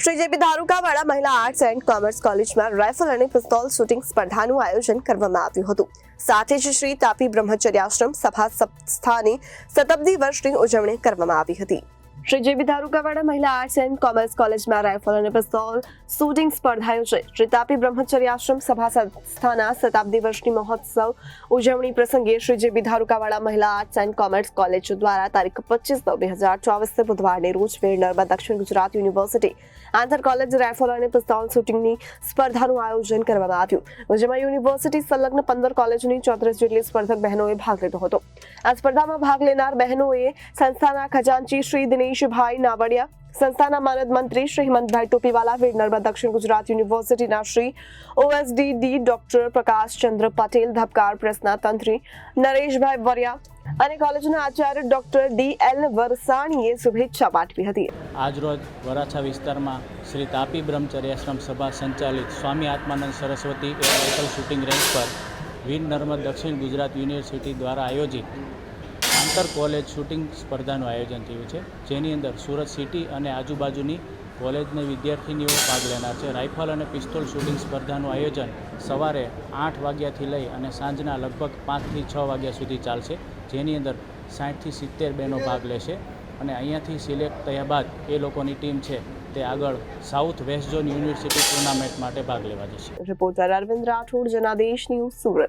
Shri JP ધારુકાવાડા મહિલા arts and commerce કોલેજમાં rifle અને પિસ્તોલ શૂટિંગ સ્પર્ધાનું આયોજન કરવામાં આવ્યું હતું। સાથે જ શ્રી તાપી બ્રહ્મચર્યાશ્રમ સભા સંસ્થાની શતાબ્દી વર્ષની ઉજવણી કરવામાં આવી હતી। શ્રી જેપી ધારુકાવાડા મહિલા આર્ટ્સ એન્ડ કોમર્સ કોલેજમાં રાઇફલ અને પિસ્તોલ શૂટિંગ સ્પર્ધા યોજાઈ। શ્રી તાપી બ્રહ્મચર્યાશ્રમ સભા સંસ્થાના શતાબ્દી વર્ષની મહોત્સવ ઉજવણી પ્રસંગે શ્રી જેપી ધારુકાવાડા મહિલા આર્ટ્સ એન્ડ કોમર્સ કોલેજ દ્વારા તારીખ 25/9/2024 બુધવારને રોજ વીર નર્મદા દક્ષિણ ગુજરાત યુનિવર્સિટી આંતર કોલેજ રાઇફલ અને પિસ્તોલ શૂટિંગની સ્પર્ધાનું આયોજન કરવામાં આવ્યું, જેમાં યુનિવર્સિટી સંલગ્ન 15 કોલેજની 34 જેટલી સ્પર્ધક બહેનોએ ભાગ લીધો હતો। આ સ્પર્ધામાં ભાગ લેનાર બહેનોએ સંસ્થાના ખજાનચી શ્રી દિનેશભાઈ નાવડિયા, સંસ્થાના માનદ મંત્રી શ્રી હેમંતભાઈ ટોપીવાલા, વીર નર્મદા દક્ષિણ ગુજરાત યુનિવર્સિટીના શ્રી OSDD ડોક્ટર પ્રકાશચંદ્ર પટેલ, ધબકાર પ્રેસના તંત્રી નરેશભાઈ વરિયા અને કોલેજના આચાર્ય ડોક્ટર DL વરસાણીએ શુભેચ્છા પાઠવી હતી। આજરોજ વરાછા વિસ્તારમાં શ્રી તાપી બ્રહ્મચર્યાશ્રમ સભા સંચાલિત Swami Atmanand Saraswati rifle shooting range પર વીર નર્મદ દક્ષિણ ગુજરાત યુનિવર્સિટી દ્વારા આયોજિત આંતર કોલેજ શૂટિંગ સ્પર્ધાનું આયોજન થયું છે, જેની અંદર સુરત સિટી અને આજુબાજુની કોલેજની વિદ્યાર્થીનીઓ ભાગ લેનાર છે। રાઇફલ અને પિસ્તોલ શૂટિંગ સ્પર્ધાનું આયોજન સવારે 8 વાગ્યાથી લઈ અને સાંજના લગભગ 5 થી 6 વાગ્યા સુધી ચાલશે, જેની અંદર 60 થી 70 બહેનો ભાગ લેશે અને અહીંયાથી સિલેક્ટ થયા બાદ એ લોકોની ટીમ છે તે આગળ south west zone university tournament માટે ભાગ લેવા જશે। Reporter Arvind Rathod, Janadesh news, Surat.